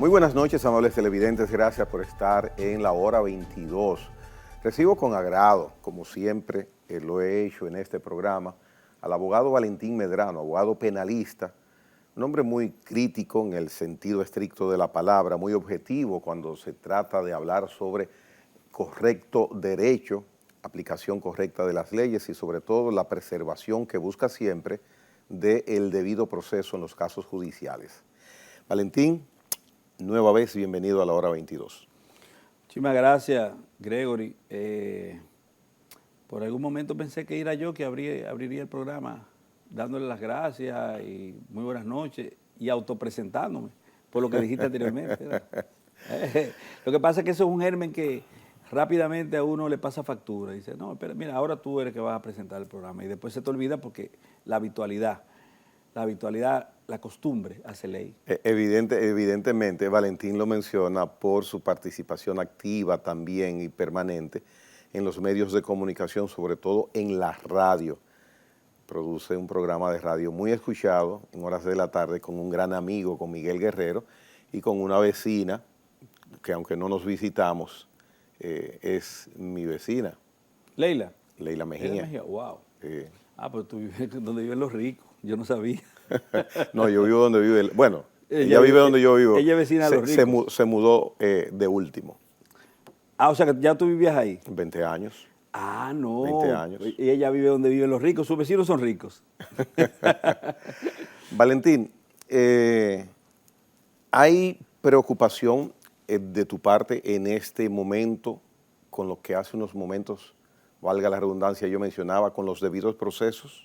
Muy buenas noches, amables televidentes. Gracias por estar en la hora 22. Recibo con agrado, como siempre lo he hecho en este programa, al abogado Valentín Medrano, abogado penalista, un hombre muy crítico en el sentido estricto de la palabra, muy objetivo cuando se trata de hablar sobre correcto derecho, aplicación correcta de las leyes y sobre todo la preservación que busca siempre del debido proceso en los casos judiciales. Valentín, nueva vez bienvenido a la hora 22. Muchísimas gracias, Gregory. Por algún momento pensé que era yo que abriría el programa dándole las gracias y muy buenas noches y autopresentándome por lo que dijiste anteriormente. Lo que pasa es que eso es un germen que rápidamente a uno le pasa factura. Dice, no, espera, mira, ahora tú eres que vas a presentar el programa y después se te olvida porque la habitualidad, la costumbre hace ley. Evidentemente, Valentín lo menciona por su participación activa también y permanente en los medios de comunicación, sobre todo en la radio. Produce un programa de radio muy escuchado en horas de la tarde con un gran amigo, con Miguel Guerrero, y con una vecina que aunque no nos visitamos, es mi vecina. Leila. Leila Mejía. Leila Mejía, wow. Pero tú vives donde viven los ricos, yo no sabía. No, yo vivo donde vive, bueno, ella vive donde yo vivo. Ella es vecina de los ricos. Se mudó de último. O sea que ya tú vivías ahí. 20 años. No. 20 años. Y ella vive donde viven los ricos, sus vecinos son ricos. Valentín, ¿hay preocupación de tu parte en este momento con lo que hace unos momentos, valga la redundancia, yo mencionaba, con los debidos procesos?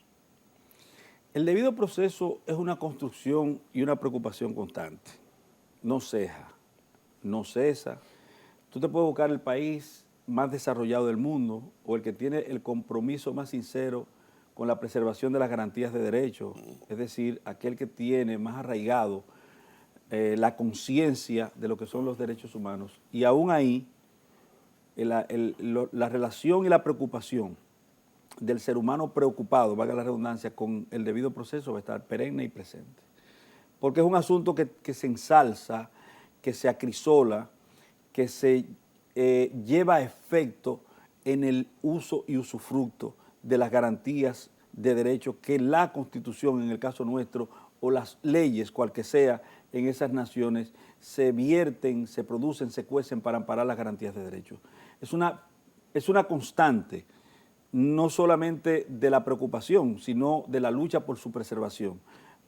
El debido proceso es una construcción y una preocupación constante. No ceja, no cesa. Tú te puedes buscar el país más desarrollado del mundo o el que tiene el compromiso más sincero con la preservación de las garantías de derechos, es decir, aquel que tiene más arraigado la conciencia de lo que son los derechos humanos. Y aún ahí, la relación y la preocupación del ser humano preocupado, valga la redundancia, con el debido proceso va a estar perenne y presente. Porque es un asunto que se ensalza, que se acrisola, que se lleva a efecto en el uso y usufructo de las garantías de derechos que la Constitución, en el caso nuestro, o las leyes, cual que sea, en esas naciones, se vierten, se producen, se cuecen para amparar las garantías de derechos. Es una constante, no solamente de la preocupación, sino de la lucha por su preservación.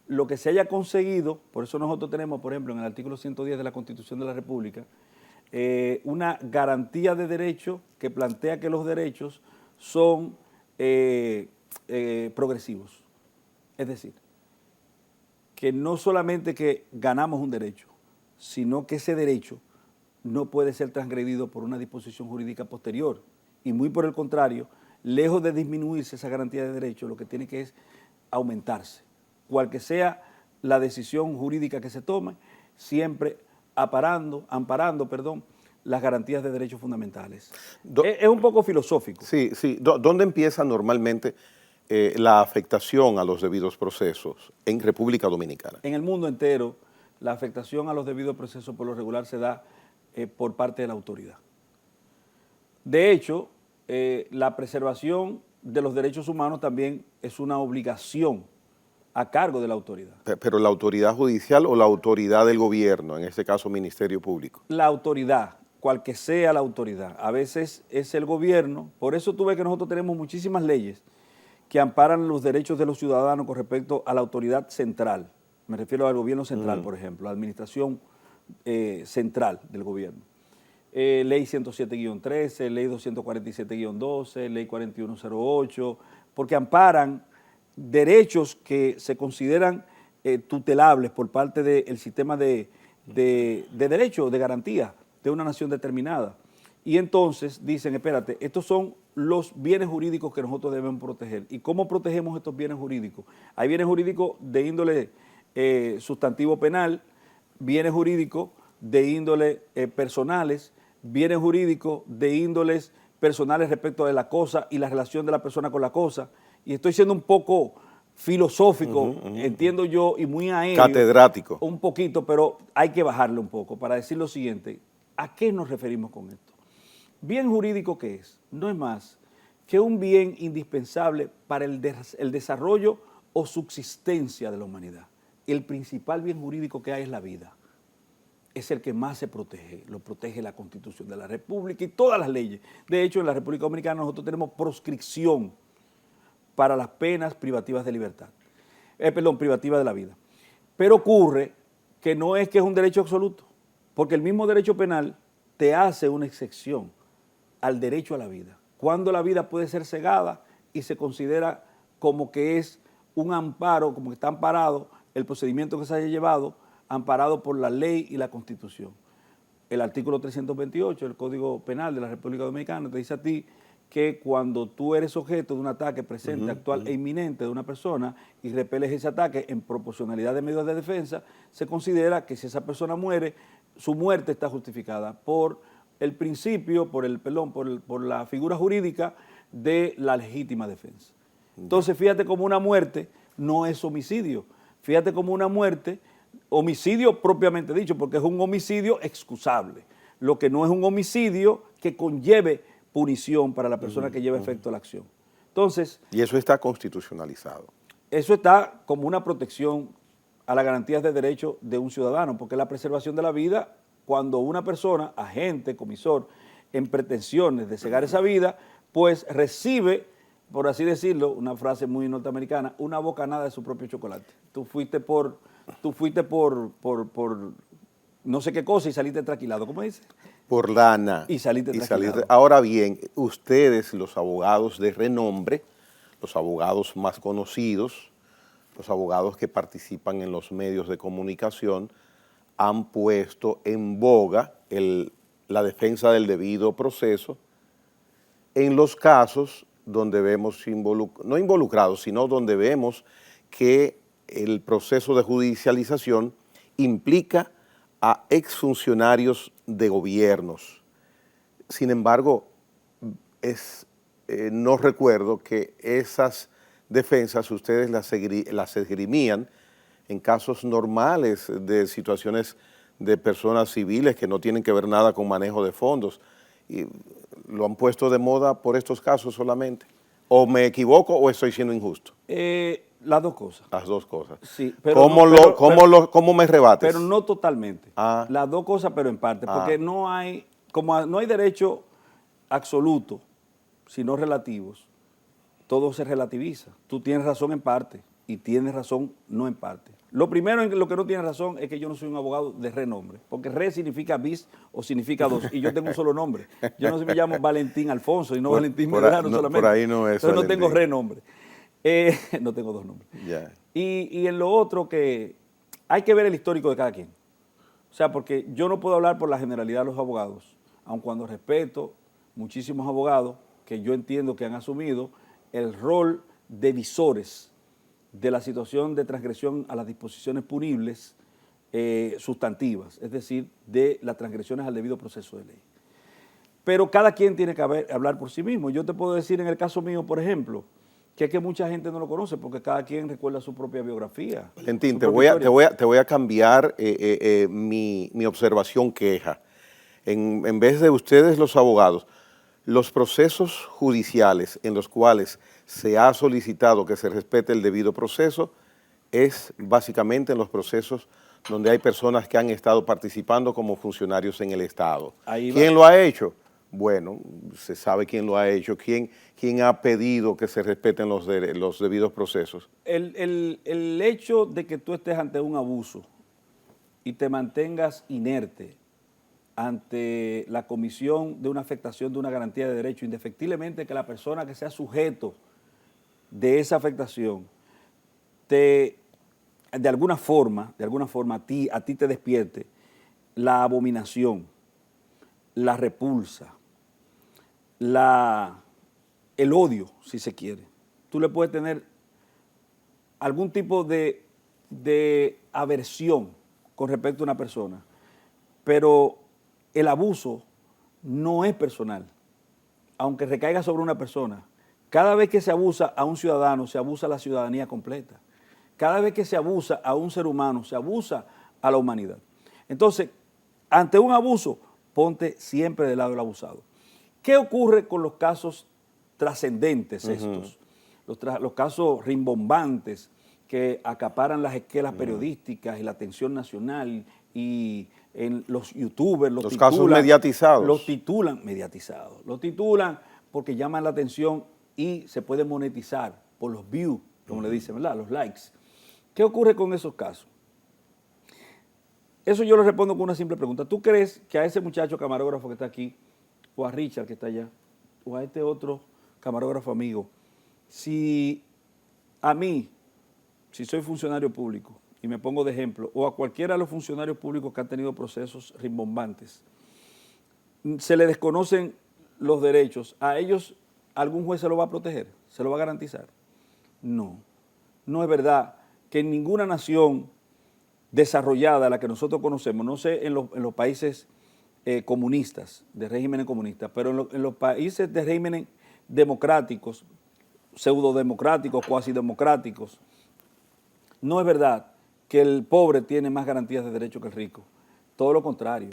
Lo que se haya conseguido, por eso nosotros tenemos, por ejemplo, en el artículo 110 de la Constitución de la República, una garantía de derecho que plantea que los derechos son progresivos. Es decir, que no solamente que ganamos un derecho, sino que ese derecho no puede ser transgredido por una disposición jurídica posterior. Y muy por el contrario, lejos de disminuirse esa garantía de derecho, lo que tiene que es aumentarse. Cual que sea la decisión jurídica que se tome, siempre amparando, las garantías de derechos fundamentales. Es un poco filosófico. Sí. ¿Dónde empieza normalmente la afectación a los debidos procesos en República Dominicana? En el mundo entero, la afectación a los debidos procesos por lo regular se da por parte de la autoridad. De hecho, la preservación de los derechos humanos también es una obligación a cargo de la autoridad. ¿Pero la autoridad judicial o la autoridad del gobierno, en este caso Ministerio Público? La autoridad, cual que sea la autoridad. A veces es el gobierno, por eso tú ves que nosotros tenemos muchísimas leyes que amparan los derechos de los ciudadanos con respecto a la autoridad central. Me refiero al gobierno central, por ejemplo, la administración central del gobierno. Ley 107-13, Ley 247-12, Ley 4108, porque amparan derechos que se consideran tutelables por parte del sistema de derecho, de garantía de una nación determinada. Y entonces dicen, espérate, estos son los bienes jurídicos que nosotros debemos proteger. ¿Y cómo protegemos estos bienes jurídicos? Hay bienes jurídicos de índole sustantivo penal, bienes jurídicos de índole personales, bienes jurídicos de índoles personales respecto de la cosa y la relación de la persona con la cosa. Y estoy siendo un poco filosófico, entiendo yo, y muy aéreo. Catedrático. Un poquito, pero hay que bajarle un poco para decir lo siguiente. ¿A qué nos referimos con esto? Bien jurídico, ¿qué es? No es más que un bien indispensable para el desarrollo o subsistencia de la humanidad. El principal bien jurídico que hay es la vida. Es el que más se protege, lo protege la Constitución de la República y todas las leyes. De hecho, en la República Dominicana nosotros tenemos proscripción para las penas privativas de libertad, privativas de la vida. Pero ocurre que no es que es un derecho absoluto, porque el mismo derecho penal te hace una excepción al derecho a la vida, cuando la vida puede ser cegada y se considera como que es un amparo, como que está amparado el procedimiento que se haya llevado, amparado por la ley y la Constitución. El artículo 328 del Código Penal de la República Dominicana te dice a ti que cuando tú eres objeto de un ataque presente, actual e inminente de una persona y repeles ese ataque en proporcionalidad de medios de defensa, se considera que si esa persona muere, su muerte está justificada por el principio, por la figura jurídica de la legítima defensa. Entonces, fíjate como una muerte no es homicidio, fíjate como una muerte, homicidio propiamente dicho, porque es un homicidio excusable, lo que no es un homicidio que conlleve punición para la persona que lleva efecto la acción. Entonces, y eso está constitucionalizado. Eso está como una protección a las garantías de derecho de un ciudadano, porque la preservación de la vida, cuando una persona, agente, comisor, en pretensiones de cegar esa vida, pues recibe, por así decirlo, una frase muy norteamericana, una bocanada de su propio chocolate. Tú fuiste por no sé qué cosa y saliste tranquilado, ¿cómo dice? Por lana. Y saliste tranquilado. Ahora bien, ustedes, los abogados de renombre, los abogados más conocidos, los abogados que participan en los medios de comunicación, han puesto en boga la defensa del debido proceso en los casos donde vemos, no involucrados, sino donde vemos que el proceso de judicialización implica a exfuncionarios de gobiernos. Sin embargo, no recuerdo que esas defensas ustedes las esgrimían en casos normales de situaciones de personas civiles que no tienen que ver nada con manejo de fondos. Y lo han puesto de moda por estos casos solamente. ¿O me equivoco o estoy siendo injusto? Las dos cosas. Las dos cosas. Sí, pero ¿Cómo me rebates? Pero no totalmente. Las dos cosas, pero en parte. Porque no hay derecho absoluto, sino relativos, todo se relativiza. Tú tienes razón en parte y tienes razón no en parte. Lo primero en lo que no tienes razón es que yo no soy un abogado de renombre, porque re significa bis o significa dos, y yo tengo un solo nombre. Yo no me llamo Valentín Alfonso y no Valentín Medrano solamente. Por ahí no es. Entonces Valentín. No tengo renombre. No tengo dos nombres. Yeah. Y en lo otro que hay que ver el histórico de cada quien. O sea, porque yo no puedo hablar por la generalidad de los abogados, aun cuando respeto muchísimos abogados que yo entiendo que han asumido el rol de visores de la situación de transgresión a las disposiciones punibles sustantivas, es decir, de las transgresiones al debido proceso de ley. Pero cada quien tiene que hablar por sí mismo. Yo te puedo decir en el caso mío, por ejemplo, que es que mucha gente no lo conoce porque cada quien recuerda su propia biografía. Valentín, te voy a cambiar mi observación queja. En vez de ustedes los abogados, los procesos judiciales en los cuales se ha solicitado que se respete el debido proceso es básicamente en los procesos donde hay personas que han estado participando como funcionarios en el Estado. ¿Quién lo ha hecho? Bueno, se sabe quién lo ha hecho, quién ha pedido que se respeten los debidos procesos. El hecho de que tú estés ante un abuso y te mantengas inerte ante la comisión de una afectación de una garantía de derecho, indefectiblemente que la persona que sea sujeto de esa afectación de alguna forma a ti te despierte la abominación, la repulsa, el odio, si se quiere. Tú le puedes tener algún tipo de aversión con respecto a una persona, pero el abuso no es personal. Aunque recaiga sobre una persona, Cada vez que se abusa a un ciudadano, se abusa a la ciudadanía completa. Cada vez que se abusa a un ser humano, se abusa a la humanidad. Entonces, ante un abuso, ponte siempre del lado del abusado. ¿Qué ocurre con los casos trascendentes estos? Los casos rimbombantes que acaparan las esquelas periodísticas y la atención nacional, y en los youtubers los titulan, casos mediatizados. Los titulan mediatizados. Los titulan porque llaman la atención y se puede monetizar por los views, como le dicen, ¿verdad? Los likes. ¿Qué ocurre con esos casos? Eso yo le respondo con una simple pregunta. ¿Tú crees que a ese muchacho camarógrafo que está aquí, o a Richard que está allá, o a este otro camarógrafo amigo, si a mí, si soy funcionario público, y me pongo de ejemplo, o a cualquiera de los funcionarios públicos que han tenido procesos rimbombantes, se le desconocen los derechos, ¿a ellos algún juez se lo va a proteger? ¿Se lo va a garantizar? No, no es verdad que en ninguna nación desarrollada, la que nosotros conocemos, no sé en los países comunistas, de regímenes comunistas, pero en los países de regímenes democráticos, pseudodemocráticos, cuasi democráticos, no es verdad que el pobre tiene más garantías de derecho que el rico. Todo lo contrario.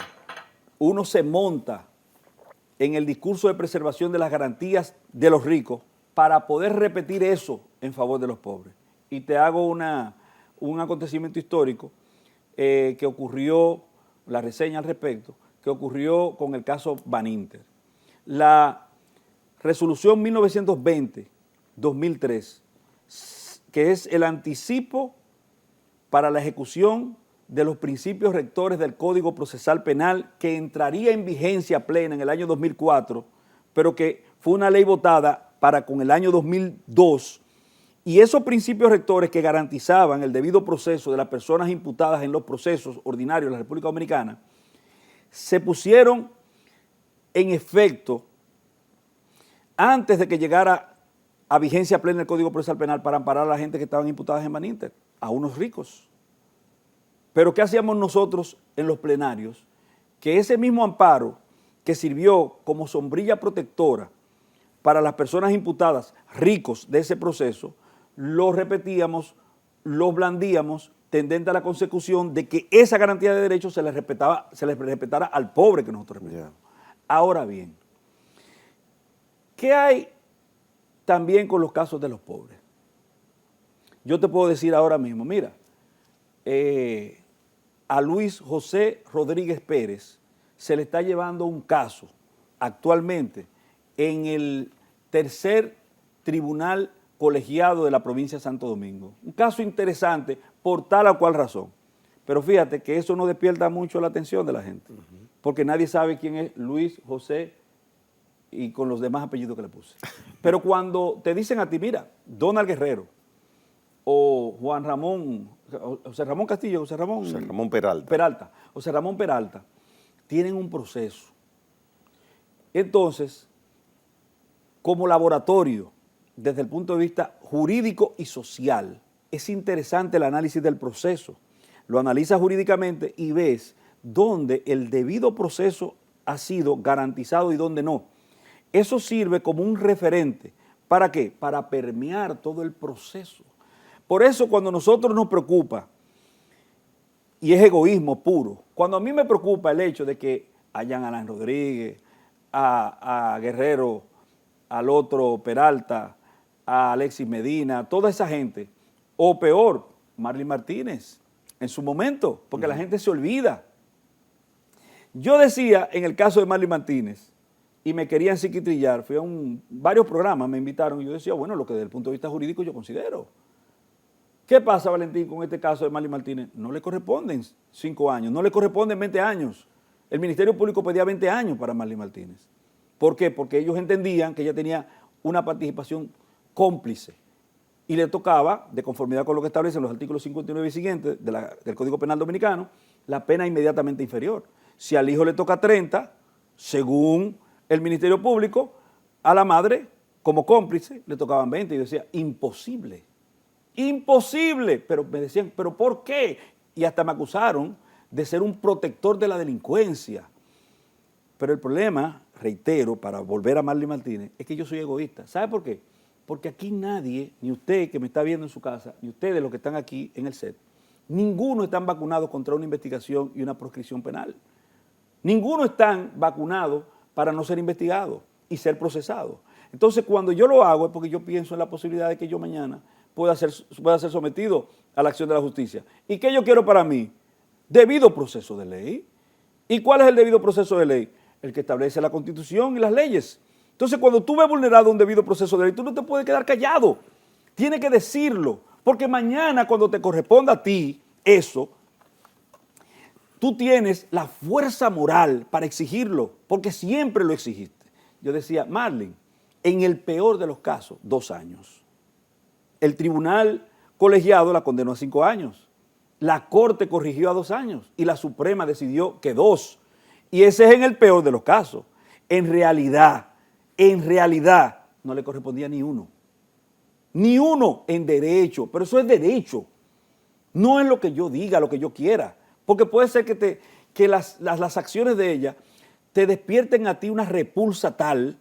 Uno se monta en el discurso de preservación de las garantías de los ricos para poder repetir eso en favor de los pobres. Y te hago un acontecimiento histórico que ocurrió, la reseña al respecto, que ocurrió con el caso Baninter. La resolución 1920-2003, que es el anticipo para la ejecución de los principios rectores del Código Procesal Penal, que entraría en vigencia plena en el año 2004, pero que fue una ley votada para con el año 2002, y esos principios rectores que garantizaban el debido proceso de las personas imputadas en los procesos ordinarios de la República Dominicana, se pusieron en efecto antes de que llegara a vigencia plena el Código Procesal Penal para amparar a la gente que estaban imputadas en Baninter, a unos ricos. Pero ¿qué hacíamos nosotros en los plenarios? Que ese mismo amparo que sirvió como sombrilla protectora para las personas imputadas ricos de ese proceso, lo repetíamos, lo blandíamos, tendente a la consecución de que esa garantía de derechos se les respetara al pobre que nosotros respetamos. Ahora bien, ¿qué hay también con los casos de los pobres? Yo te puedo decir ahora mismo, mira, a Luis José Rodríguez Pérez se le está llevando un caso actualmente en el tercer tribunal colegiado de la provincia de Santo Domingo. Un caso interesante por tal o cual razón. Pero fíjate que eso no despierta mucho la atención de la gente, porque nadie sabe quién es Luis José y con los demás apellidos que le puse. Pero cuando te dicen a ti, mira, Donald Guerrero o Juan Ramón, José Ramón Castillo, José Ramón Peralta, José Ramón Peralta, tienen un proceso. Entonces, como laboratorio, desde el punto de vista jurídico y social, es interesante el análisis del proceso. Lo analizas jurídicamente y ves dónde el debido proceso ha sido garantizado y dónde no. Eso sirve como un referente. ¿Para qué? Para permear todo el proceso. Por eso cuando a nosotros nos preocupa, y es egoísmo puro, cuando a mí me preocupa el hecho de que a Jean Alain Rodríguez, a Guerrero, al otro Peralta, a Alexis Medina, toda esa gente, o peor, Marley Martínez, en su momento, porque la gente se olvida. Yo decía en el caso de Marley Martínez, y me querían psiquitrillar, fui a varios programas, me invitaron, y yo decía, bueno, lo que desde el punto de vista jurídico yo considero. ¿Qué pasa, Valentín, con este caso de Marley Martínez? No le corresponden 5 años, no le corresponden 20 años. El Ministerio Público pedía 20 años para Marley Martínez. ¿Por qué? Porque ellos entendían que ella tenía una participación cómplice y le tocaba, de conformidad con lo que establecen los artículos 59 y siguientes del Código Penal Dominicano, la pena inmediatamente inferior. Si al hijo le toca 30, según el Ministerio Público, a la madre, como cómplice, le tocaban 20. Y yo decía, imposible, imposible. Pero me decían, ¿pero por qué? Y hasta me acusaron de ser un protector de la delincuencia. Pero el problema, reitero, para volver a Marley Martínez, es que yo soy egoísta. ¿Sabe por qué? Porque aquí nadie, ni usted que me está viendo en su casa, ni ustedes los que están aquí en el set, ninguno están vacunados contra una investigación y una proscripción penal. Ninguno están vacunados para no ser investigados y ser procesados. Entonces, cuando yo lo hago es porque yo pienso en la posibilidad de que yo mañana pueda ser sometido a la acción de la justicia. ¿Y qué yo quiero para mí? Debido proceso de ley. ¿Y cuál es el debido proceso de ley? El que establece la Constitución y las leyes. Entonces, cuando tú ves vulnerado un debido proceso de ley, tú no te puedes quedar callado. Tienes que decirlo, porque mañana cuando te corresponda a ti eso, tú tienes la fuerza moral para exigirlo, porque siempre lo exigiste. Yo decía, Marlin, en el peor de los casos, 2 años. El tribunal colegiado la condenó a 5 años. La Corte corrigió a 2 años y la Suprema decidió que 2. Y ese es en el peor de los casos. En realidad, no le correspondía ni uno. Ni uno en derecho, pero eso es derecho. No es lo que yo diga, lo que yo quiera. Porque puede ser que las acciones de ella te despierten a ti una repulsa tal,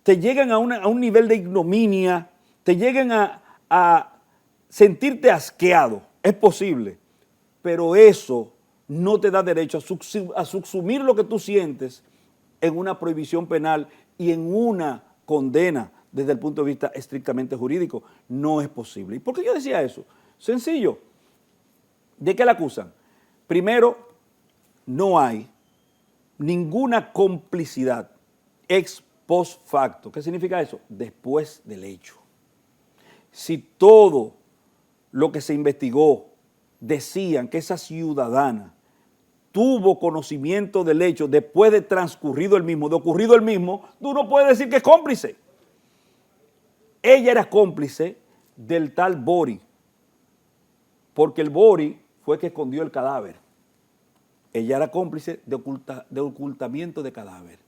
te lleguen a un nivel de ignominia, te lleguen a sentirte asqueado. Es posible, pero eso no te da derecho a subsumir lo que tú sientes en una prohibición penal y en una condena desde el punto de vista estrictamente jurídico. No es posible. ¿Y por qué yo decía eso? Sencillo. ¿De qué la acusan? Primero, no hay ninguna complicidad ex post facto. ¿Qué significa eso? Después del hecho. Si todo lo que se investigó decían que esa ciudadana tuvo conocimiento del hecho después de transcurrido el mismo, de ocurrido el mismo, tú no puedes decir que es cómplice. Ella era cómplice del tal Bori, porque el Bori fue que escondió el cadáver. Ella era cómplice de ocultamiento de cadáver.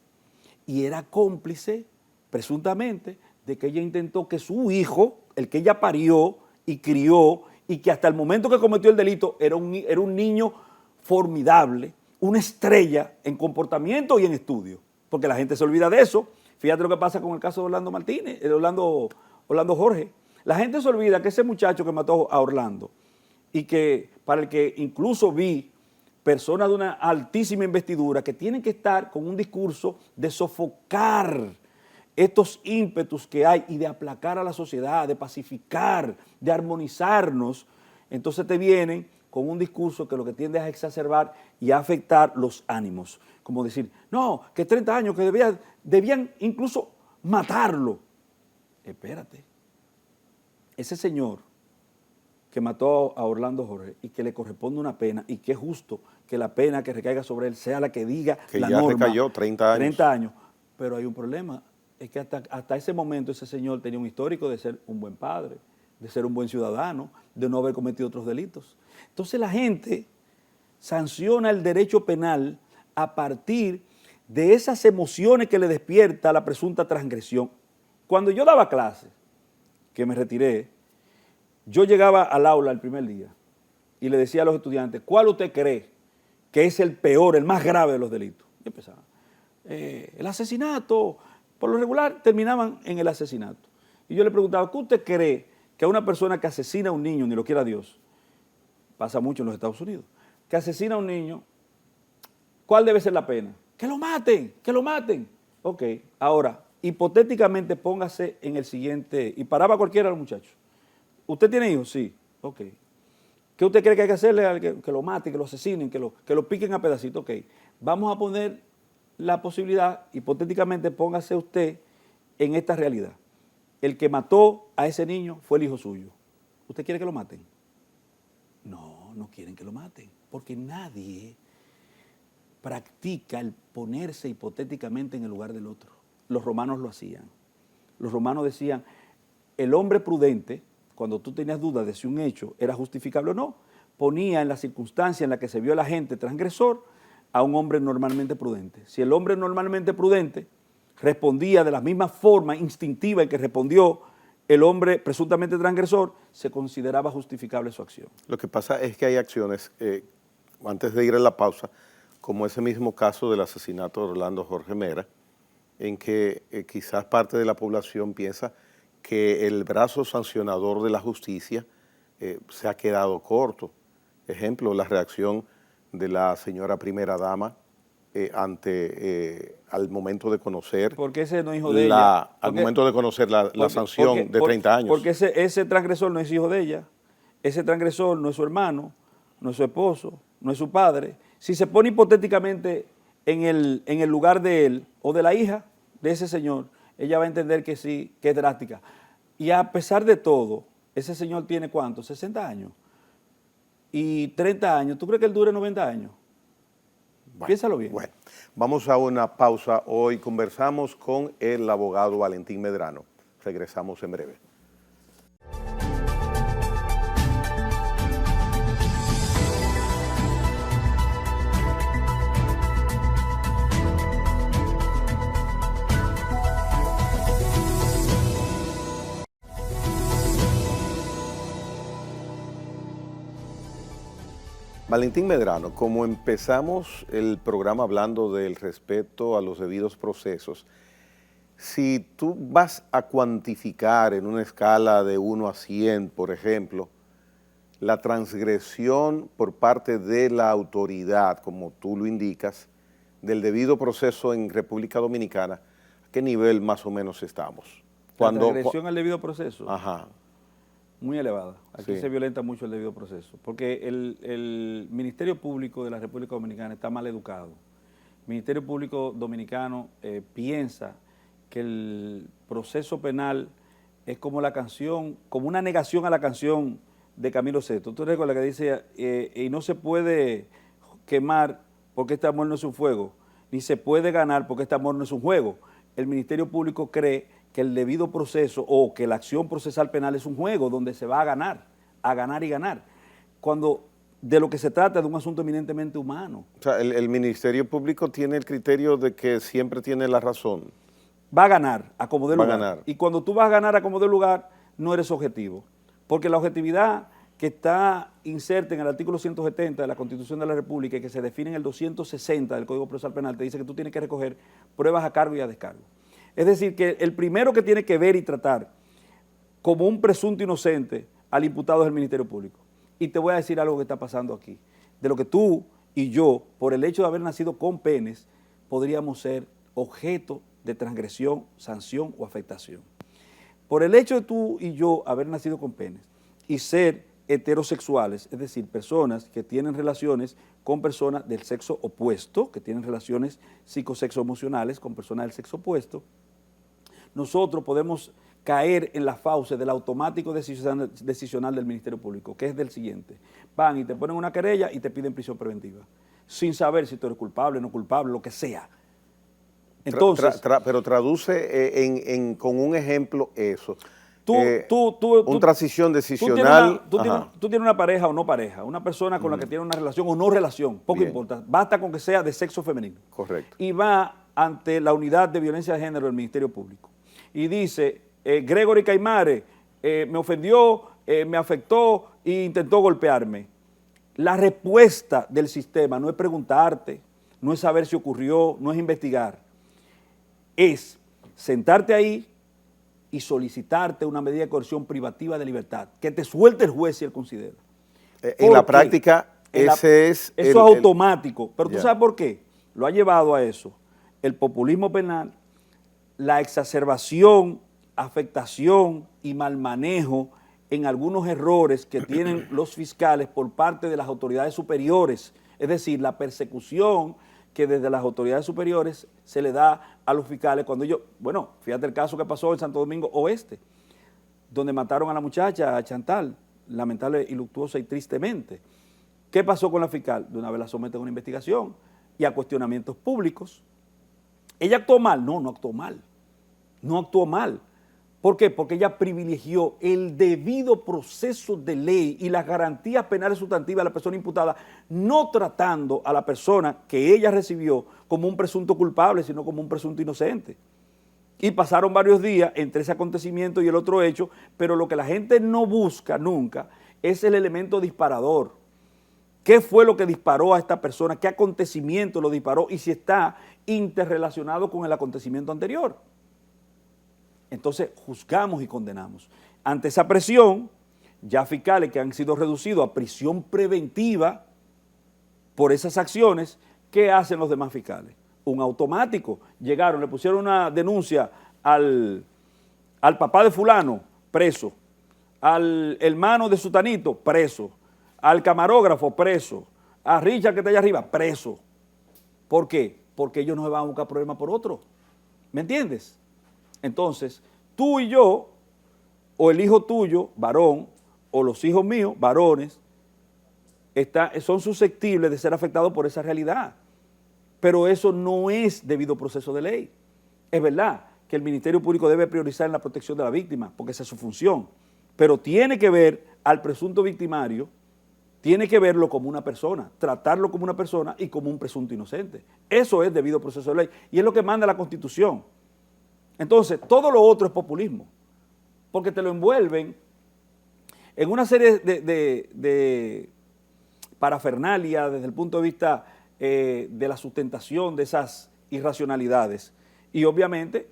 Y era cómplice, presuntamente, de que ella intentó que su hijo, el que ella parió y crió, y que hasta el momento que cometió el delito era un niño formidable, una estrella en comportamiento y en estudio. Porque la gente se olvida de eso. Fíjate lo que pasa con el caso de Orlando Martínez, Orlando Jorge. La gente se olvida que ese muchacho que mató a Orlando, y que para el que incluso vi personas de una altísima investidura que tienen que estar con un discurso de sofocar estos ímpetus que hay y de aplacar a la sociedad, de pacificar, de armonizarnos, entonces te vienen con un discurso que lo que tiende a exacerbar y a afectar los ánimos. Como decir, no, que 30 años, que debían incluso matarlo. Espérate. Ese señor que mató a Orlando Jorge y que le corresponde una pena y que es justo que la pena que recaiga sobre él sea la que diga que la ya norma. recayó 30 años. 30 años. Pero hay un problema. Es que hasta ese momento ese señor tenía un histórico de ser un buen padre, de ser un buen ciudadano, de no haber cometido otros delitos. Entonces la gente sanciona el derecho penal a partir de esas emociones que le despierta la presunta transgresión. Cuando yo daba clases, que me retiré, yo llegaba al aula el primer día y le decía a los estudiantes, ¿cuál usted cree que es el peor, el más grave de los delitos? Y empezaba, el asesinato. Por lo regular terminaban en el asesinato. Y yo le preguntaba, ¿qué usted cree que a una persona que asesina a un niño, ni lo quiera Dios, pasa mucho en los Estados Unidos, que asesina a un niño, ¿cuál debe ser la pena? Que lo maten, que lo maten. Ok, ahora, hipotéticamente póngase en el siguiente, y paraba cualquiera de los muchachos. ¿Usted tiene hijos? Sí. Ok. ¿Qué usted cree que hay que hacerle al que lo maten, que lo asesinen, que lo piquen a pedacitos? Ok. Vamos a poner la posibilidad, hipotéticamente póngase usted en esta realidad. El que mató a ese niño fue el hijo suyo. ¿Usted quiere que lo maten? No, no quieren que lo maten, porque nadie practica el ponerse hipotéticamente en el lugar del otro. Los romanos lo hacían. Los romanos decían, el hombre prudente, cuando tú tenías dudas de si un hecho era justificable o no, ponía en la circunstancia en la que se vio la gente transgresor a un hombre normalmente prudente. Si el hombre normalmente prudente respondía de la misma forma instintiva en que respondió el hombre presuntamente transgresor, se consideraba justificable su acción. Lo que pasa es que hay acciones, antes de ir a la pausa, como ese mismo caso del asesinato de Orlando Jorge Mera, en que quizás parte de la población piensa que el brazo sancionador de la justicia se ha quedado corto. Ejemplo, la reacción de la señora primera dama al momento de conocer porque ese no es hijo de ella. Al momento de conocer la sanción de 30 años. Porque ese transgresor no es hijo de ella, ese transgresor no es su hermano, no es su esposo, no es su padre. Si se pone hipotéticamente en el lugar de él o de la hija de ese señor, ella va a entender que sí, que es drástica. Y a pesar de todo, ese señor tiene ¿cuánto? 60 años. Y 30 años, ¿tú crees que él dure 90 años? Bueno, piénsalo bien. Bueno, vamos a una pausa. Hoy conversamos con el abogado Valentín Medrano. Regresamos en breve. Valentín Medrano, como empezamos el programa hablando del respeto a los debidos procesos, si tú vas a cuantificar en una escala de 1 a 100, por ejemplo, la transgresión por parte de la autoridad, como tú lo indicas, del debido proceso en República Dominicana, ¿a qué nivel más o menos estamos? La transgresión al debido proceso. Ajá. Muy elevada. Aquí Sí. se violenta mucho el debido proceso, porque el Ministerio Público de la República Dominicana está mal educado. El Ministerio Público Dominicano piensa que el proceso penal es como la canción, como una negación a la canción de Camilo Sesto. ¿Tú recuerdas que dice, y no se puede quemar porque este amor no es un fuego, ni se puede ganar porque este amor no es un juego? El Ministerio Público cree que el debido proceso o que la acción procesal penal es un juego donde se va a ganar y ganar, cuando de lo que se trata es de un asunto eminentemente humano. O sea, el Ministerio Público tiene el criterio de que siempre tiene la razón. Va a ganar a como dé lugar. Va a ganar. Y cuando tú vas a ganar a como dé lugar, no eres objetivo. Porque la objetividad que está inserta en el artículo 170 de la Constitución de la República y que se define en el 260 del Código Procesal Penal, te dice que tú tienes que recoger pruebas a cargo y a descargo. Es decir, que el primero que tiene que ver y tratar como un presunto inocente al imputado es el Ministerio Público. Y te voy a decir algo que está pasando aquí, de lo que tú y yo, por el hecho de haber nacido con penes, podríamos ser objeto de transgresión, sanción o afectación. Por el hecho de tú y yo haber nacido con penes y ser heterosexuales, es decir, personas que tienen relaciones con personas del sexo opuesto, que tienen relaciones psicosexoemocionales con personas del sexo opuesto, nosotros podemos caer en la fauce del automático decisional del Ministerio Público, que es del siguiente: van y te ponen una querella y te piden prisión preventiva, sin saber si tú eres culpable, no culpable, lo que sea. Entonces, pero traduce con un ejemplo eso. Transición decisional. Tú tienes una pareja o no pareja, una persona con la que tiene una relación o no relación, poco Bien. importa, basta con que sea de sexo femenino. Correcto. Y va ante la unidad de violencia de género del Ministerio Público y dice, Gregory Caimare me ofendió, me afectó e intentó golpearme. La respuesta del sistema no es preguntarte, no es saber si ocurrió, no es investigar, es sentarte ahí y solicitarte una medida de coerción privativa de libertad, que te suelte el juez si él considera. En la práctica, eso es automático, pero Ya. ¿tú sabes por qué? Lo ha llevado a eso el populismo penal, la exacerbación, afectación y mal manejo en algunos errores que tienen los fiscales por parte de las autoridades superiores, es decir, la persecución que desde las autoridades superiores se le da a los fiscales cuando ellos, bueno, fíjate el caso que pasó en Santo Domingo Oeste, donde mataron a la muchacha, a Chantal, lamentable y luctuosa y tristemente. ¿Qué pasó con la fiscal? De una vez la someten a una investigación y a cuestionamientos públicos. ¿Ella actuó mal? No, no actuó mal. No actuó mal. ¿Por qué? Porque ella privilegió el debido proceso de ley y las garantías penales sustantivas de la persona imputada, no tratando a la persona que ella recibió como un presunto culpable, sino como un presunto inocente. Y pasaron varios días entre ese acontecimiento y el otro hecho, pero lo que la gente no busca nunca es el elemento disparador. ¿Qué fue lo que disparó a esta persona? ¿Qué acontecimiento lo disparó? Y si está interrelacionado con el acontecimiento anterior. Entonces juzgamos y condenamos. Ante esa presión, ya fiscales que han sido reducidos a prisión preventiva por esas acciones, ¿qué hacen los demás fiscales? Un automático. Llegaron, le pusieron una denuncia al papá de fulano, preso, al hermano de sutanito, preso, al camarógrafo, preso, a Richard que está allá arriba, preso. ¿Por qué? Porque ellos no se van a buscar problemas por otro. ¿Me entiendes? Entonces, tú y yo, o el hijo tuyo, varón, o los hijos míos, varones, son susceptibles de ser afectados por esa realidad. Pero eso no es debido proceso de ley. Es verdad que el Ministerio Público debe priorizar en la protección de la víctima, porque esa es su función, pero tiene que ver al presunto victimario, tiene que verlo como una persona, tratarlo como una persona y como un presunto inocente. Eso es debido proceso de ley y es lo que manda la Constitución. Entonces, todo lo otro es populismo, porque te lo envuelven en una serie de parafernalia desde el punto de vista de la sustentación de esas irracionalidades. Y obviamente,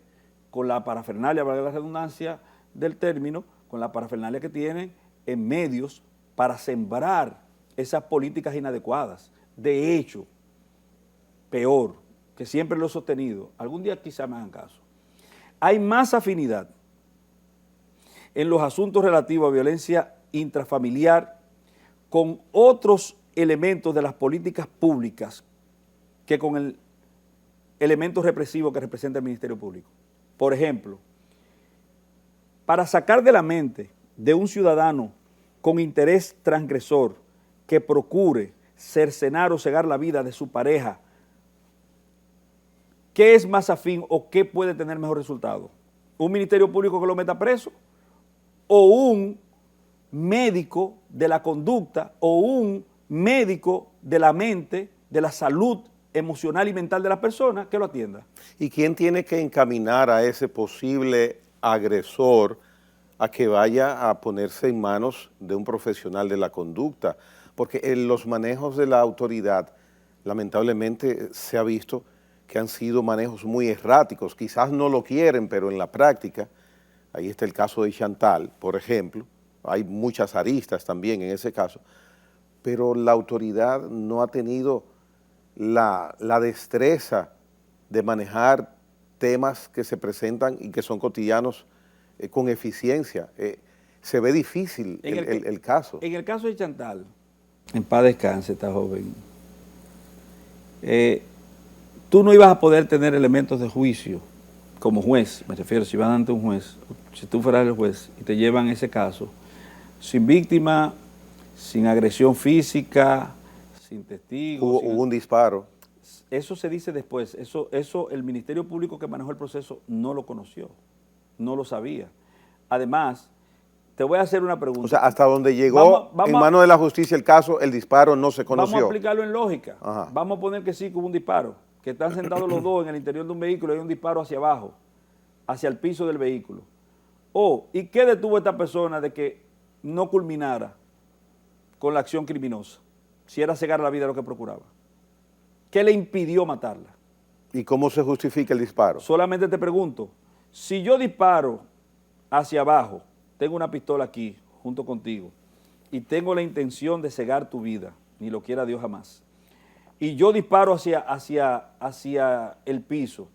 con la parafernalia, valga la redundancia del término, con la parafernalia que tienen en medios para sembrar esas políticas inadecuadas. De hecho, peor, que siempre lo he sostenido, algún día quizá me hagan caso, hay más afinidad en los asuntos relativos a violencia intrafamiliar con otros elementos de las políticas públicas que con el elemento represivo que representa el Ministerio Público. Por ejemplo, para sacar de la mente de un ciudadano con interés transgresor que procure cercenar o cegar la vida de su pareja, ¿qué es más afín o qué puede tener mejor resultado? ¿Un Ministerio Público que lo meta preso? ¿O un médico de la conducta o un médico de la mente, de la salud emocional y mental de la persona que lo atienda? ¿Y quién tiene que encaminar a ese posible agresor a que vaya a ponerse en manos de un profesional de la conducta? Porque en los manejos de la autoridad, lamentablemente se ha visto que han sido manejos muy erráticos. Quizás no lo quieren, pero en la práctica, ahí está el caso de Chantal, por ejemplo, hay muchas aristas también en ese caso, pero la autoridad no ha tenido la destreza de manejar temas que se presentan y que son cotidianos con eficiencia. Se ve difícil el caso. En el caso de Chantal, en paz descanse esta joven, tú no ibas a poder tener elementos de juicio como juez, me refiero, si van ante un juez, si tú fueras el juez y te llevan ese caso, sin víctima, sin agresión física, sin testigos. Hubo un disparo. Eso se dice después, eso el Ministerio Público que manejó el proceso no lo conoció, no lo sabía. Además, te voy a hacer una pregunta. O sea, hasta donde llegó en manos de la justicia el caso, el disparo no se conoció. Vamos a aplicarlo en lógica. Ajá. Vamos a poner que sí, que hubo un disparo, que están sentados los dos en el interior de un vehículo y hay un disparo hacia abajo, hacia el piso del vehículo. ¿Y qué detuvo a esta persona de que no culminara con la acción criminosa? Si era cegar la vida lo que procuraba. ¿Qué le impidió matarla? ¿Y cómo se justifica el disparo? Solamente te pregunto, si yo disparo hacia abajo, tengo una pistola aquí junto contigo y tengo la intención de cegar tu vida, ni lo quiera Dios jamás, y yo disparo hacia el piso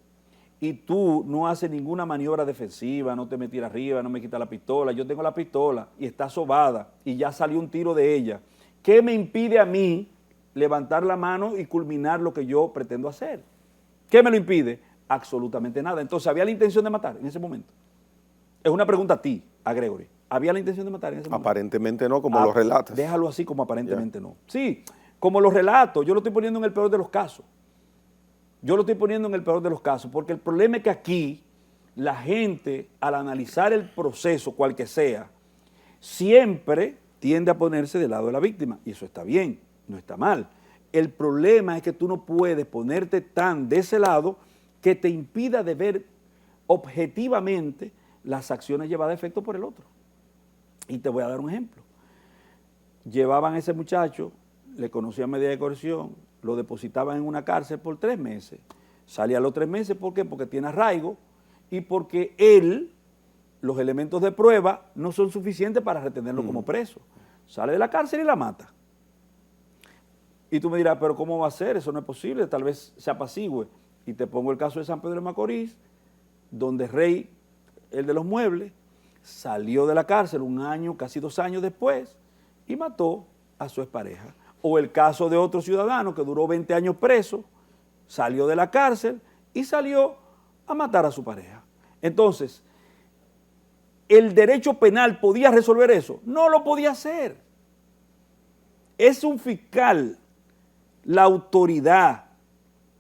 y tú no haces ninguna maniobra defensiva, no te me tiras arriba, no me quitas la pistola, yo tengo la pistola y está sobada y ya salió un tiro de ella, ¿qué me impide a mí levantar la mano y culminar lo que yo pretendo hacer? ¿Qué me lo impide? Absolutamente nada. Entonces, ¿había la intención de matar en ese momento? Es una pregunta a ti, a Gregory. ¿Había la intención de matar en ese momento? Aparentemente no, como lo relatas. Déjalo así como aparentemente no. Sí, como lo relato, yo lo estoy poniendo en el peor de los casos. Yo lo estoy poniendo en el peor de los casos, porque el problema es que aquí la gente, al analizar el proceso, cual que sea, siempre tiende a ponerse del lado de la víctima. Y eso está bien, no está mal. El problema es que tú no puedes ponerte tan de ese lado que te impida de ver objetivamente las acciones llevadas a efecto por el otro. Y te voy a dar un ejemplo. Llevaban a ese muchacho, le conocían medida de coerción, lo depositaban en una cárcel por 3 meses. Salía a los 3 meses, ¿por qué? Porque tiene arraigo y porque él los elementos de prueba no son suficientes para retenerlo como preso. Sale de la cárcel y la mata. Y tú me dirás, pero ¿cómo va a ser? Eso no es posible, tal vez se apacigüe. Y te pongo el caso de San Pedro de Macorís, donde Rey, el de los muebles, salió de la cárcel un año, casi 2 años después, y mató a su expareja. O el caso de otro ciudadano que duró 20 años preso, salió de la cárcel y salió a matar a su pareja. Entonces, ¿el derecho penal podía resolver eso? No lo podía hacer. ¿Es un fiscal la autoridad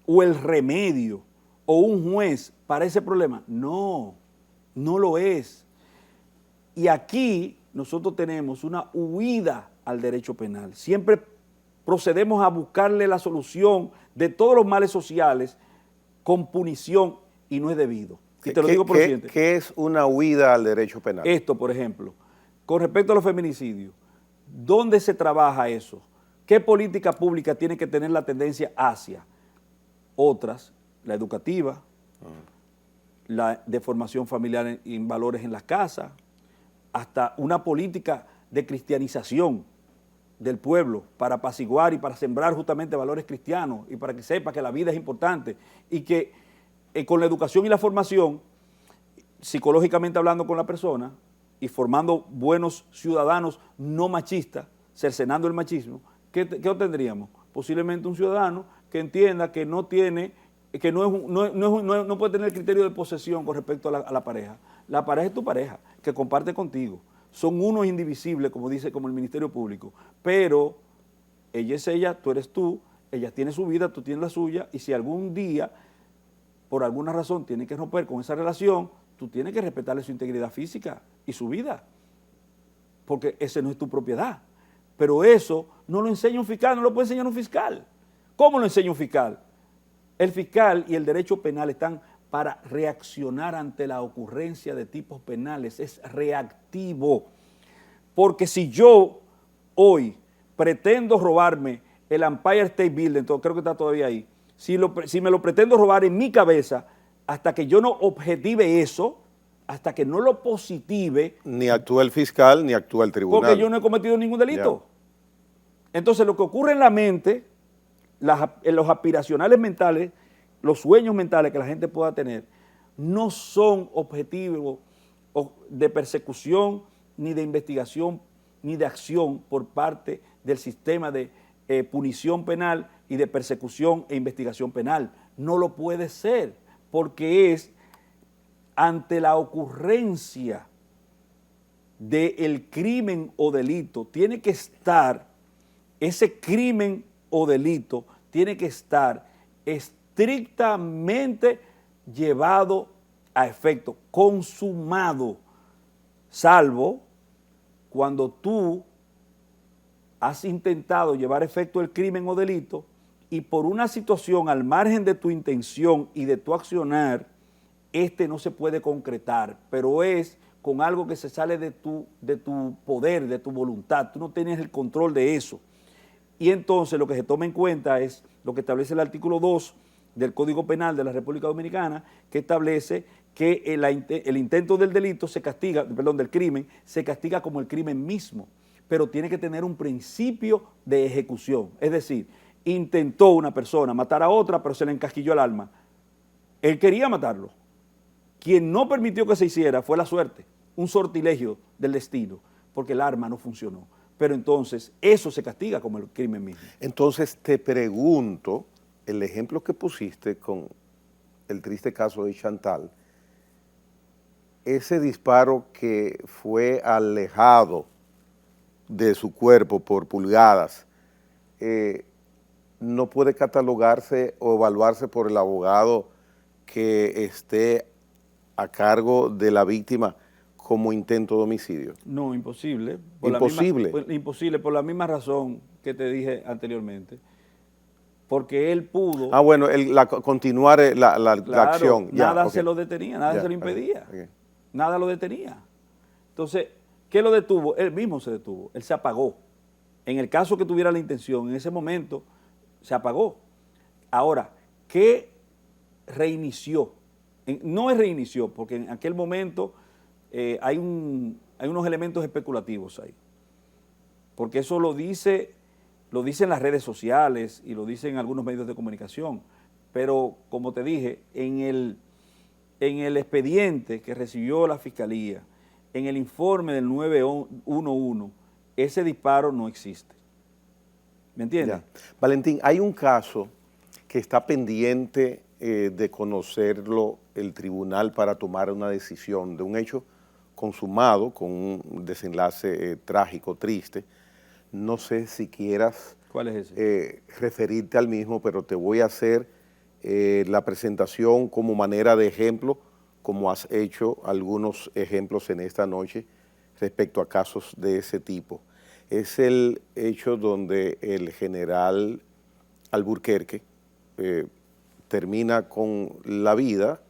o el remedio o un juez para ese problema? No, no lo es. Y aquí nosotros tenemos una huida al derecho penal. Siempre procedemos a buscarle la solución de todos los males sociales con punición y no es debido. Y te lo digo por lo siguiente. ¿Qué es una huida al derecho penal? Esto, por ejemplo, con respecto a los feminicidios, ¿dónde se trabaja eso? ¿Qué política pública tiene que tener la tendencia hacia? Otras, la educativa, la de formación familiar en valores en las casas, hasta una política de cristianización del pueblo para apaciguar y para sembrar justamente valores cristianos y para que sepa que la vida es importante y que con la educación y la formación, psicológicamente hablando con la persona y formando buenos ciudadanos no machistas, cercenando el machismo, ¿qué obtendríamos? Posiblemente un ciudadano que entienda que no tiene, que no puede tener el criterio de posesión con respecto a la pareja. La pareja es tu pareja, que comparte contigo. Son unos indivisibles, como dice, como el Ministerio Público, pero ella es ella, tú eres tú, ella tiene su vida, tú tienes la suya, y si algún día, por alguna razón, tiene que romper con esa relación, tú tienes que respetarle su integridad física y su vida, porque ese no es tu propiedad. Pero eso no lo enseña un fiscal, no lo puede enseñar un fiscal. ¿Cómo lo enseña un fiscal? El fiscal y el derecho penal están para reaccionar ante la ocurrencia de tipos penales, es reactivo. Porque si yo hoy pretendo robarme el Empire State Building, creo que está todavía ahí, si me lo pretendo robar en mi cabeza, hasta que yo no objetive eso, hasta que no lo positive. Ni actúa el fiscal, ni actúa el tribunal. Porque yo no he cometido ningún delito. Ya. Entonces lo que ocurre en la mente, en los aspiracionales mentales, los sueños mentales que la gente pueda tener, no son objetivos de persecución, ni de investigación, ni de acción por parte del sistema de punición penal y de persecución e investigación penal. No lo puede ser, porque es ante la ocurrencia del crimen o delito, tiene que estar, ese crimen o delito tiene que estar estrictamente llevado a efecto, consumado, salvo cuando tú has intentado llevar a efecto el crimen o delito y por una situación al margen de tu intención y de tu accionar, no se puede concretar, pero es con algo que se sale de tu poder, de tu voluntad, tú no tienes el control de eso. Y entonces lo que se toma en cuenta es lo que establece el artículo 2 del Código Penal de la República Dominicana, que establece que el intento del delito se castiga, del crimen, se castiga como el crimen mismo, pero tiene que tener un principio de ejecución. Es decir, intentó una persona matar a otra, pero se le encasquilló el alma. Él quería matarlo. Quien no permitió que se hiciera fue la suerte, un sortilegio del destino, porque el arma no funcionó. Pero entonces eso se castiga como el crimen mismo. Entonces te pregunto, el ejemplo que pusiste con el triste caso de Chantal, ese disparo que fue alejado de su cuerpo por pulgadas, no puede catalogarse o evaluarse por el abogado que esté a cargo de la víctima como intento de homicidio. No, imposible. Imposible. Por la misma razón que te dije anteriormente. Porque él pudo... Ah, bueno, continuar la acción. Nada se lo detenía, nada se lo impedía. Nada lo detenía. Entonces, ¿qué lo detuvo? Él mismo se detuvo, él se apagó. En el caso que tuviera la intención, en ese momento, se apagó. Ahora, ¿qué reinició? No es reinició, porque en aquel momento hay unos elementos especulativos ahí, porque eso lo dicen las redes sociales y lo dicen algunos medios de comunicación, pero como te dije, en el expediente que recibió la Fiscalía, en el informe del 911, ese disparo no existe. ¿Me entiendes? Ya. Valentín, hay un caso que está pendiente de conocerlo el tribunal para tomar una decisión de un hecho consumado con un desenlace trágico, triste. No sé si quieras ¿Cuál es ese? referirte al mismo, pero te voy a hacer la presentación como manera de ejemplo, como has hecho algunos ejemplos en esta noche respecto a casos de ese tipo. Es el hecho donde el general Alburquerque termina con la vida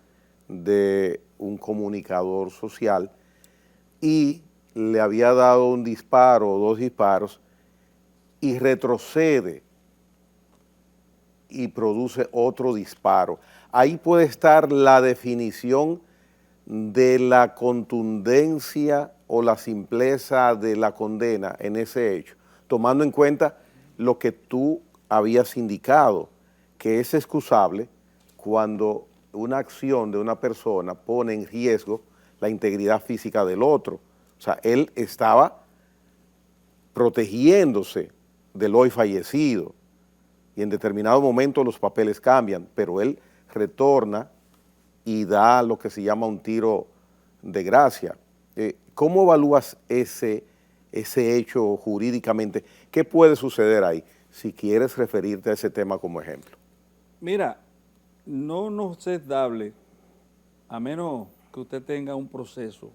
de un comunicador social y le había dado un disparo o 2 disparos y retrocede y produce otro disparo. Ahí puede estar la definición de la contundencia o la simpleza de la condena en ese hecho, tomando en cuenta lo que tú habías indicado, que es excusable cuando una acción de una persona pone en riesgo la integridad física del otro. O sea, él estaba protegiéndose del hoy fallecido y en determinado momento los papeles cambian, pero él retorna y da lo que se llama un tiro de gracia. ¿Cómo evalúas ese hecho jurídicamente? ¿Qué puede suceder ahí? Si quieres referirte a ese tema como ejemplo. Mira, no nos es dable, a menos que usted tenga un proceso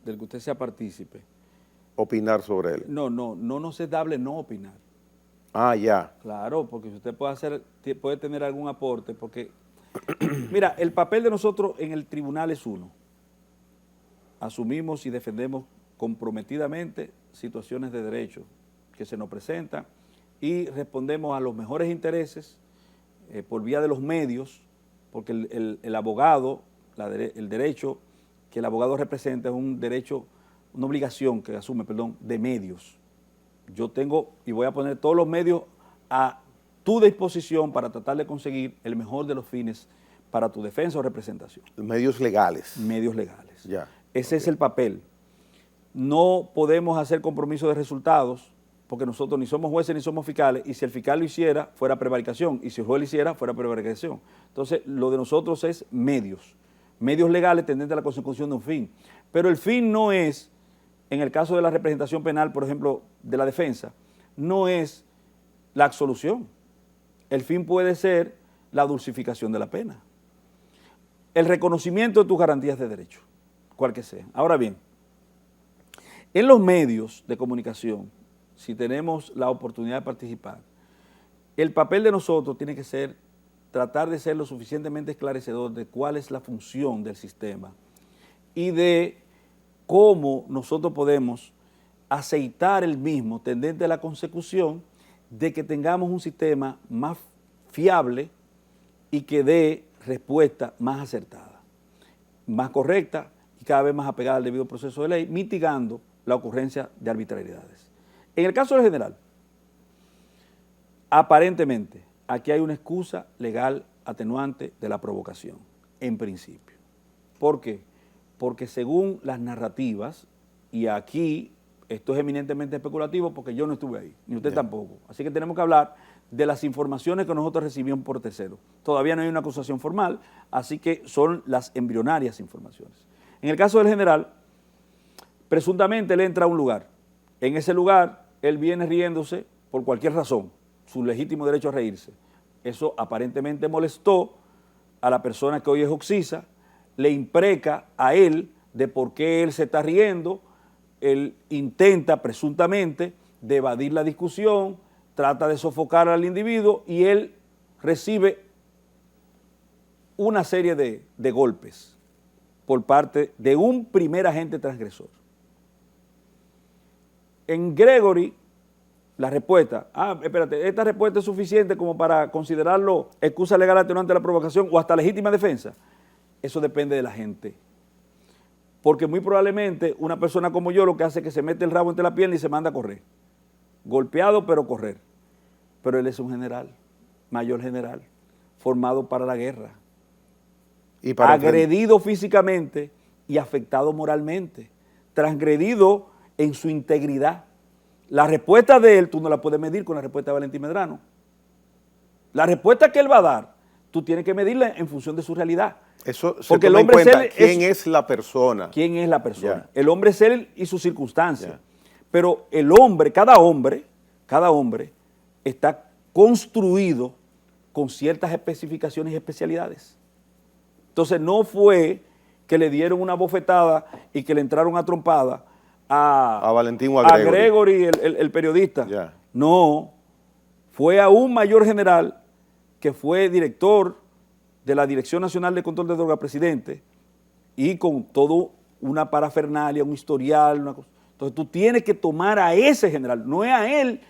del que usted sea partícipe. Opinar sobre él. No nos es dable no opinar. Ah, ya. Claro, porque si usted puede tener algún aporte, porque, mira, el papel de nosotros en el tribunal es uno. Asumimos y defendemos comprometidamente situaciones de derecho que se nos presentan y respondemos a los mejores intereses por vía de los medios, porque el abogado, el derecho que el abogado representa es un derecho, una obligación que asume, de medios. Yo tengo y voy a poner todos los medios a tu disposición para tratar de conseguir el mejor de los fines para tu defensa o representación. Medios legales. Medios legales. Ya. Ese es el papel. No podemos hacer compromiso de resultados porque nosotros ni somos jueces ni somos fiscales, y si el fiscal lo hiciera, fuera prevaricación, y si el juez lo hiciera, fuera prevaricación. Entonces, lo de nosotros es medios legales tendentes a la consecución de un fin. Pero el fin no es, en el caso de la representación penal, por ejemplo, de la defensa, no es la absolución. El fin puede ser la dulcificación de la pena. El reconocimiento de tus garantías de derecho, cual que sea. Ahora bien, en los medios de comunicación, si tenemos la oportunidad de participar, el papel de nosotros tiene que ser tratar de ser lo suficientemente esclarecedor de cuál es la función del sistema y de cómo nosotros podemos aceitar el mismo tendente a la consecución de que tengamos un sistema más fiable y que dé respuesta más acertada, más correcta y cada vez más apegada al debido proceso de ley, mitigando la ocurrencia de arbitrariedades. En el caso del general, aparentemente, aquí hay una excusa legal atenuante de la provocación, en principio. ¿Por qué? Porque según las narrativas, y aquí esto es eminentemente especulativo porque yo no estuve ahí, ni usted tampoco, así que tenemos que hablar de las informaciones que nosotros recibimos por terceros. Todavía no hay una acusación formal, así que son las embrionarias informaciones. En el caso del general, presuntamente él entra a un lugar. En ese lugar, él viene riéndose por cualquier razón, su legítimo derecho a reírse. Eso aparentemente molestó a la persona que hoy es Oxisa, le impreca a él de por qué él se está riendo, él intenta presuntamente de evadir la discusión, trata de sofocar al individuo y él recibe una serie de golpes por parte de un primer agente transgresor. En Gregory, la respuesta, esta respuesta es suficiente como para considerarlo excusa legal atenuante de la provocación o hasta legítima defensa. Eso depende de la gente. Porque muy probablemente una persona como yo lo que hace es que se mete el rabo entre la pierna y se manda a correr. Golpeado, pero correr. Pero él es un general, mayor general, formado para la guerra. Y para agredido físicamente y afectado moralmente. Transgredido en su integridad. La respuesta de él, tú no la puedes medir con la respuesta de Valentín Medrano. La respuesta que él va a dar, tú tienes que medirla en función de su realidad. Eso se porque toma el hombre en cuenta. Es ¿Quién es la persona? ¿Quién es la persona? Ya. El hombre es él y sus circunstancias. Ya. Pero el hombre, cada hombre está construido con ciertas especificaciones y especialidades. Entonces no fue que le dieron una bofetada y que le entraron a trompada a Valentín o a a Gregory. Gregory, el periodista. Ya. No, fue a un mayor general que fue director de la Dirección Nacional de Control de Drogas, presidente, y con todo una parafernalia, un historial, una cosa. Entonces tú tienes que tomar a ese general, no es a él,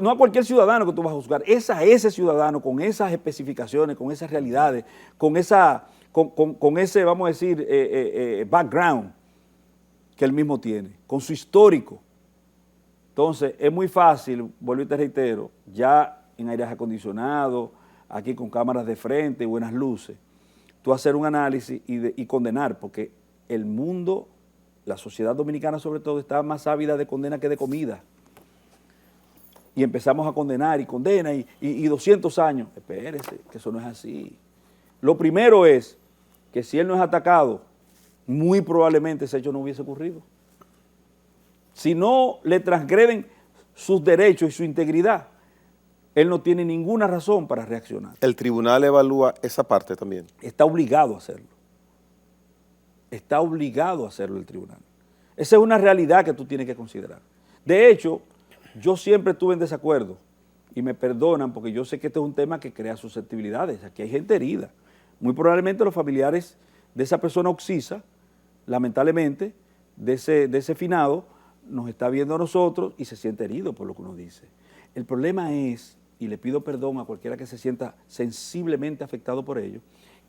no a cualquier ciudadano que tú vas a juzgar, es a ese ciudadano con esas especificaciones, con esas realidades, con ese, vamos a decir, background que él mismo tiene, con su histórico. Entonces es muy fácil, vuelvo y te reitero, ya en aires acondicionados, aquí con cámaras de frente y buenas luces, tú hacer un análisis y condenar, porque el mundo, la sociedad dominicana sobre todo, está más ávida de condena que de comida. Y empezamos a condenar y condena y 200 años. Espérese, que eso no es así. Lo primero es que si él no es atacado, muy probablemente ese hecho no hubiese ocurrido. Si no le transgreden sus derechos y su integridad, él no tiene ninguna razón para reaccionar. El tribunal evalúa esa parte también. Está obligado a hacerlo. Está obligado a hacerlo el tribunal. Esa es una realidad que tú tienes que considerar. De hecho, yo siempre estuve en desacuerdo, y me perdonan porque yo sé que este es un tema que crea susceptibilidades. Aquí hay gente herida. Muy probablemente los familiares de esa persona occisa, lamentablemente, de ese finado, nos está viendo a nosotros y se siente herido por lo que uno dice. El problema es, y le pido perdón a cualquiera que se sienta sensiblemente afectado por ello,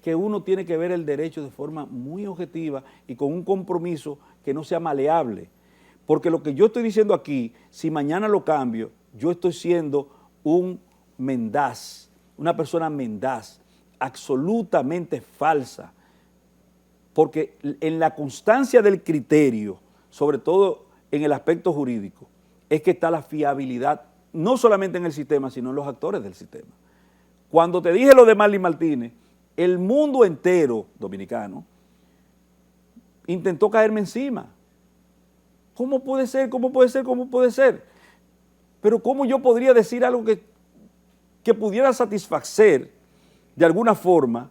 que uno tiene que ver el derecho de forma muy objetiva y con un compromiso que no sea maleable. Porque lo que yo estoy diciendo aquí, si mañana lo cambio, yo estoy siendo un mendaz, una persona mendaz, absolutamente falsa. Porque en la constancia del criterio, sobre todo en el aspecto jurídico, es que está la fiabilidad, no solamente en el sistema, sino en los actores del sistema. Cuando te dije lo de Marley Martínez, el mundo entero dominicano intentó caerme encima. ¿Cómo puede ser? ¿Cómo puede ser? ¿Cómo puede ser? Pero ¿cómo yo podría decir algo que pudiera satisfacer de alguna forma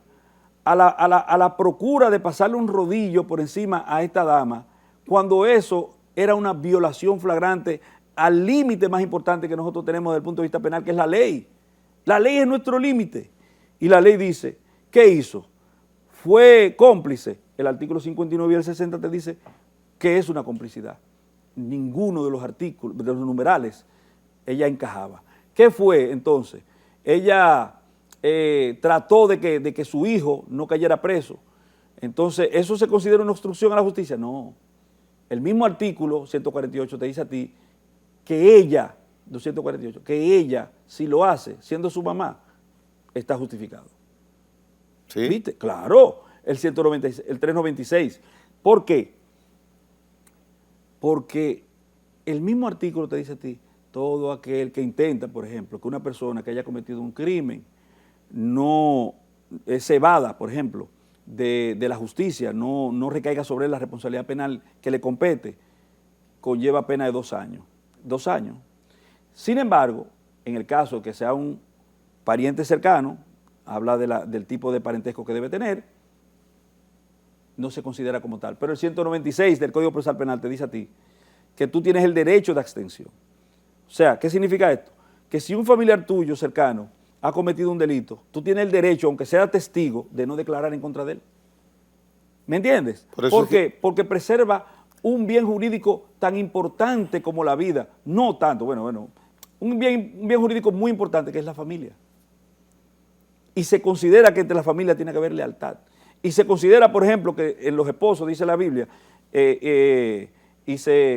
a la procura de pasarle un rodillo por encima a esta dama, cuando eso era una violación flagrante al límite más importante que nosotros tenemos desde el punto de vista penal, que es la ley? La ley es nuestro límite. Y la ley dice, ¿qué hizo? ¿Fue cómplice? El artículo 59 y el 60 te dice que es una complicidad. Ninguno de los artículos, de los numerales, ella encajaba. ¿Qué fue entonces? Ella trató de que su hijo no cayera preso. Entonces, ¿eso se considera una obstrucción a la justicia? No. El mismo artículo 148 te dice a ti que ella, 248, que ella, si lo hace, siendo su mamá, está justificado. ¿Sí? ¿Viste? Claro, el 396. ¿Por qué? Porque el mismo artículo te dice a ti, todo aquel que intenta, por ejemplo, que una persona que haya cometido un crimen no se evada, por ejemplo, de la justicia, no recaiga sobre él la responsabilidad penal que le compete, conlleva pena de 2 años. 2 años. Sin embargo, en el caso de que sea un pariente cercano, habla del tipo de parentesco que debe tener, no se considera como tal. Pero el 196 del Código Procesal Penal te dice a ti que tú tienes el derecho de abstención. O sea, ¿qué significa esto? Que si un familiar tuyo cercano ha cometido un delito, tú tienes el derecho, aunque sea testigo, de no declarar en contra de él. ¿Me entiendes? ¿Por qué? Porque preserva un bien jurídico tan importante como la vida. No tanto, un bien jurídico muy importante que es la familia. Y se considera que entre la familia tiene que haber lealtad. Y se considera, por ejemplo, que en los esposos, dice la Biblia,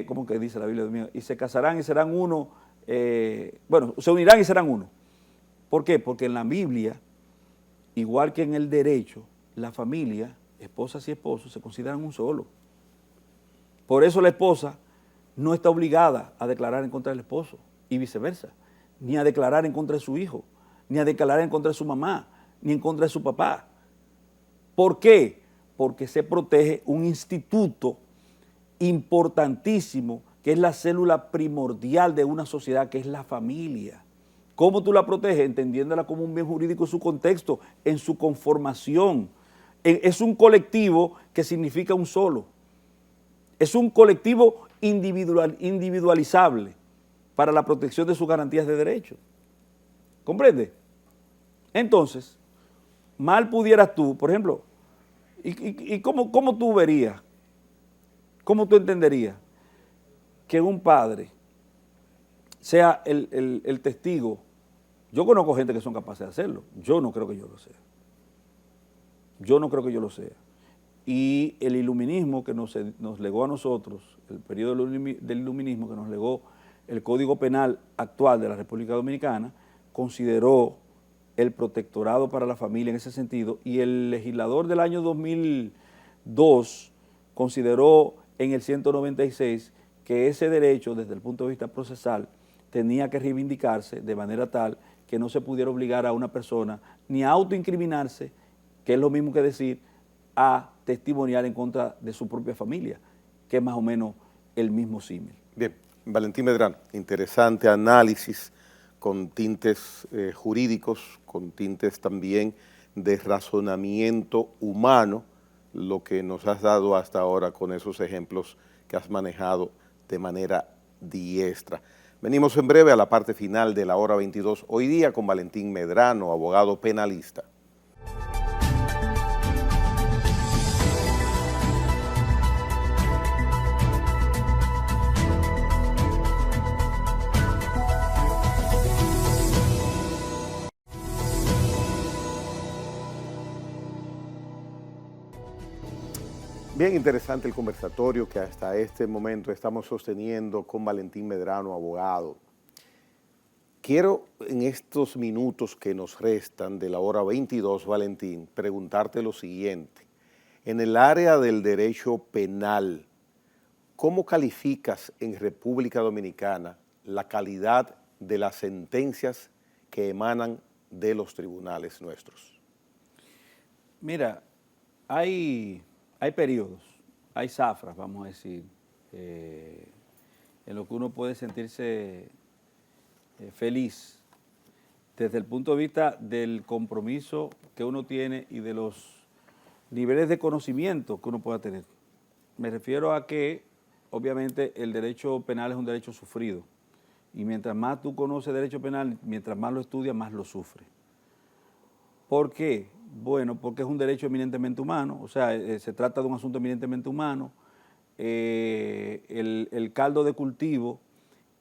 ¿cómo que dice la Biblia, Dios mío? Y se casarán y serán uno, bueno, se unirán y serán uno. ¿Por qué? Porque en la Biblia, igual que en el derecho, la familia, esposas y esposos, se consideran un solo. Por eso la esposa no está obligada a declarar en contra del esposo y viceversa, ni a declarar en contra de su hijo, ni a declarar en contra de su mamá, ni en contra de su papá. ¿Por qué? Porque se protege un instituto importantísimo que es la célula primordial de una sociedad, que es la familia. ¿Cómo tú la proteges? Entendiéndola como un bien jurídico en su contexto, en su conformación. Es un colectivo que significa un solo. Es un colectivo individualizable para la protección de sus garantías de derechos. ¿Comprende? Entonces, mal pudieras tú, por ejemplo, ¿y cómo tú verías, cómo tú entenderías que un padre sea el testigo? Yo conozco gente que son capaces de hacerlo. Yo no creo que yo lo sea. Yo no creo que yo lo sea. Y el iluminismo que nos legó a nosotros, el periodo del iluminismo que nos legó el Código Penal actual de la República Dominicana, consideró el protectorado para la familia en ese sentido, y el legislador del año 2002 consideró en el 196 que ese derecho, desde el punto de vista procesal, tenía que reivindicarse de manera tal que no se pudiera obligar a una persona ni a autoincriminarse, que es lo mismo que decir a testimoniar en contra de su propia familia, que es más o menos el mismo símil. Bien, Valentín Medrano, interesante análisis con tintes jurídicos, con tintes también de razonamiento humano, lo que nos has dado hasta ahora con esos ejemplos que has manejado de manera diestra. Venimos en breve a la parte final de la hora 22, hoy día con Valentín Medrano, abogado penalista. Bien interesante el conversatorio que hasta este momento estamos sosteniendo con Valentín Medrano, abogado. Quiero en estos minutos que nos restan de la hora 22, Valentín, preguntarte lo siguiente. En el área del derecho penal, ¿cómo calificas en República Dominicana la calidad de las sentencias que emanan de los tribunales nuestros? Mira, hay periodos, hay zafras, vamos a decir, en lo que uno puede sentirse feliz desde el punto de vista del compromiso que uno tiene y de los niveles de conocimiento que uno pueda tener. Me refiero a que, obviamente, el derecho penal es un derecho sufrido, y mientras más tú conoces derecho penal, mientras más lo estudias, más lo sufres. ¿Por qué? Bueno, porque es un derecho eminentemente humano, o sea, se trata de un asunto eminentemente humano. El caldo de cultivo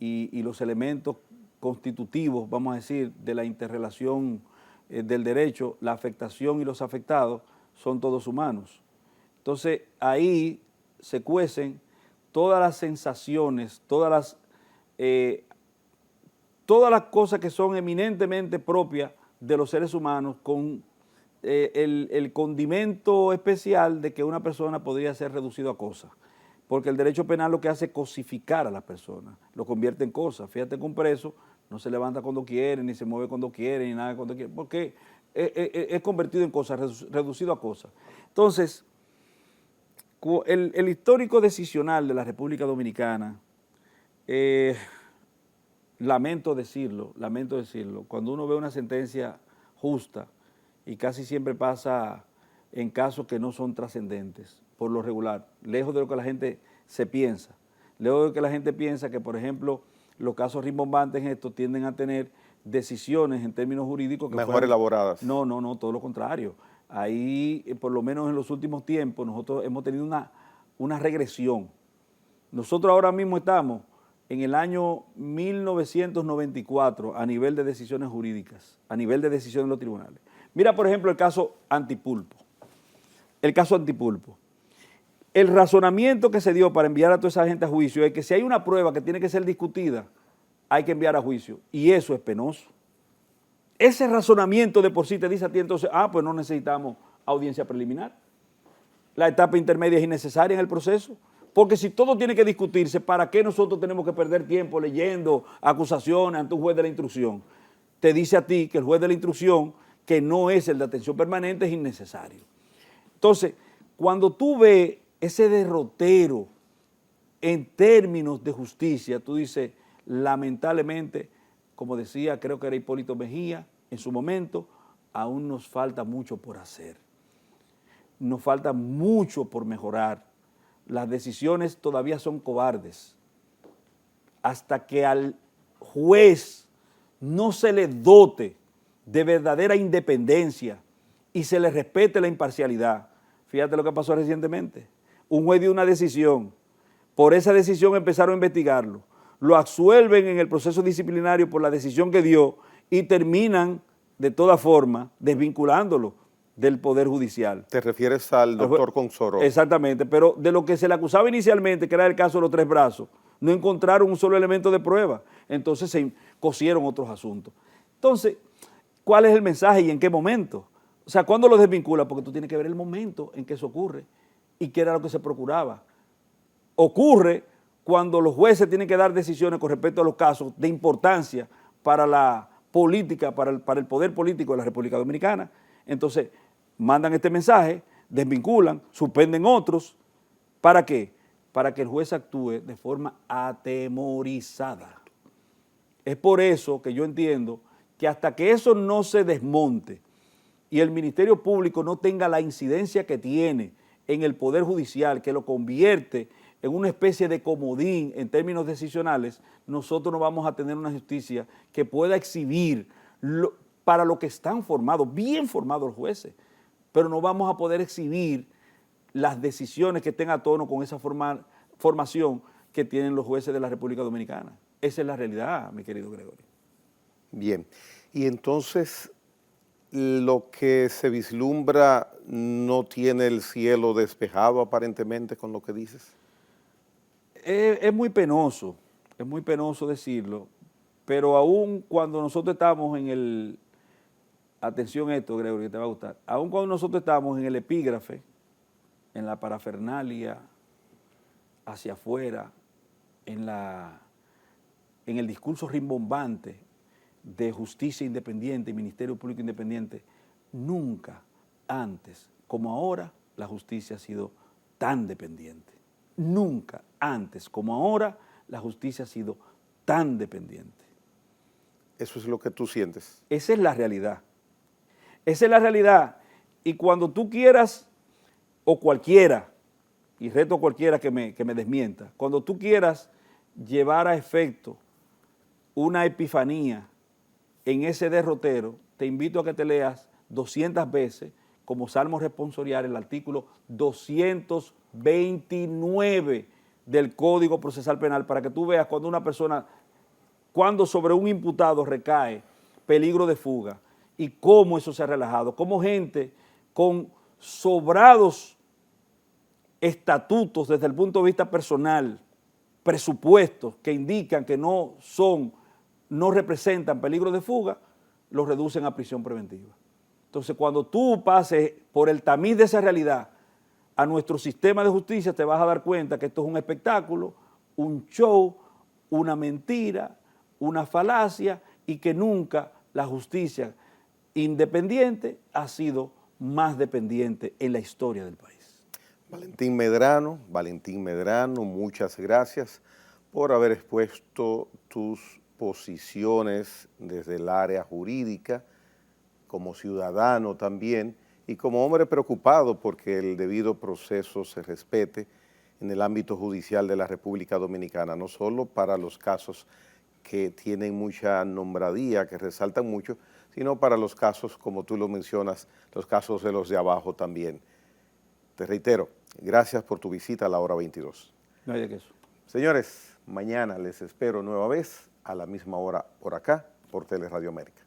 y los elementos constitutivos, vamos a decir, de la interrelación del derecho, la afectación y los afectados, son todos humanos. Entonces, ahí se cuecen todas las sensaciones, todas las cosas que son eminentemente propias de los seres humanos, con el condimento especial de que una persona podría ser reducido a cosas, porque el derecho penal lo que hace es cosificar a la persona, lo convierte en cosas. Fíjate que un preso no se levanta cuando quiere, ni se mueve cuando quiere, ni nada cuando quiere, porque es convertido en cosas, reducido a cosas. Entonces, el histórico decisional de la República Dominicana, lamento decirlo, cuando uno ve una sentencia justa, y casi siempre pasa en casos que no son trascendentes, por lo regular, lejos de lo que la gente se piensa, lejos de lo que la gente piensa que, por ejemplo, los casos rimbombantes en esto tienden a tener decisiones en términos jurídicos que mejor elaboradas. No, todo lo contrario. Ahí, por lo menos en los últimos tiempos, nosotros hemos tenido una regresión. Nosotros ahora mismo estamos en el año 1994 a nivel de decisiones jurídicas, a nivel de decisiones en los tribunales. Mira, por ejemplo, el caso Antipulpo. el caso Antipulpo. El razonamiento que se dio para enviar a toda esa gente a juicio es que si hay una prueba que tiene que ser discutida, hay que enviar a juicio. Y eso es penoso. Ese razonamiento de por sí te dice a ti entonces, pues no necesitamos audiencia preliminar. La etapa intermedia es innecesaria en el proceso. Porque si todo tiene que discutirse, ¿para qué nosotros tenemos que perder tiempo leyendo acusaciones ante un juez de la instrucción? Te dice a ti que el juez de la instrucción, que no es el de atención permanente, es innecesario. Entonces, cuando tú ves ese derrotero en términos de justicia, tú dices, lamentablemente, como decía, creo que era Hipólito Mejía, en su momento, aún nos falta mucho por hacer. Nos falta mucho por mejorar. Las decisiones todavía son cobardes. Hasta que al juez no se le dote de verdadera independencia y se le respete la imparcialidad. Fíjate lo que pasó recientemente. Un juez dio una decisión, por esa decisión empezaron a investigarlo, lo absuelven en el proceso disciplinario por la decisión que dio y terminan de toda forma desvinculándolo del Poder Judicial. ¿Te refieres al doctor Consoro? Exactamente, pero de lo que se le acusaba inicialmente, que era el caso de los 3 brazos, no encontraron un solo elemento de prueba, entonces se cosieron otros asuntos. Entonces, ¿cuál es el mensaje y en qué momento? O sea, ¿cuándo lo desvincula? Porque tú tienes que ver el momento en que eso ocurre y qué era lo que se procuraba. Ocurre cuando los jueces tienen que dar decisiones con respecto a los casos de importancia para la política, para el poder político de la República Dominicana. Entonces, mandan este mensaje, desvinculan, suspenden otros. ¿Para qué? Para que el juez actúe de forma atemorizada. Es por eso que yo entiendo que hasta que eso no se desmonte y el Ministerio Público no tenga la incidencia que tiene en el Poder Judicial, que lo convierte en una especie de comodín en términos decisionales, nosotros no vamos a tener una justicia que pueda exhibir para lo que están formados, bien formados los jueces, pero no vamos a poder exhibir las decisiones que estén a tono con esa formación que tienen los jueces de la República Dominicana. Esa es la realidad, mi querido Gregorio. Bien, y entonces lo que se vislumbra no tiene el cielo despejado aparentemente con lo que dices. Es muy penoso decirlo, pero aún cuando nosotros estamos en el, atención a esto, Gregorio, que te va a gustar, aún cuando nosotros estamos en el epígrafe, en la parafernalia, hacia afuera, en el discurso rimbombante de justicia independiente y Ministerio Público independiente, nunca antes como ahora la justicia ha sido tan dependiente. Nunca antes como ahora la justicia ha sido tan dependiente. Eso es lo que tú sientes. Esa es la realidad. Esa es la realidad. Y cuando tú quieras, o cualquiera, y reto a cualquiera que me desmienta, cuando tú quieras llevar a efecto una epifanía en ese derrotero, te invito a que te leas 200 veces como salmo responsorial el artículo 229 del Código Procesal Penal para que tú veas cuando una persona, cuando sobre un imputado recae peligro de fuga y cómo eso se ha relajado, cómo gente con sobrados estatutos desde el punto de vista personal, presupuestos que indican que no representan peligro de fuga, los reducen a prisión preventiva. Entonces, cuando tú pases por el tamiz de esa realidad a nuestro sistema de justicia, te vas a dar cuenta que esto es un espectáculo, un show, una mentira, una falacia y que nunca la justicia independiente ha sido más dependiente en la historia del país. Valentín Medrano, muchas gracias por haber expuesto tus posiciones desde el área jurídica, como ciudadano también, y como hombre preocupado porque el debido proceso se respete en el ámbito judicial de la República Dominicana, no solo para los casos que tienen mucha nombradía, que resaltan mucho, sino para los casos, como tú lo mencionas, los casos de los de abajo también. Te reitero, gracias por tu visita a la hora 22. No hay de queso. Señores, mañana les espero nueva vez a la misma hora por acá, por Teleradio América.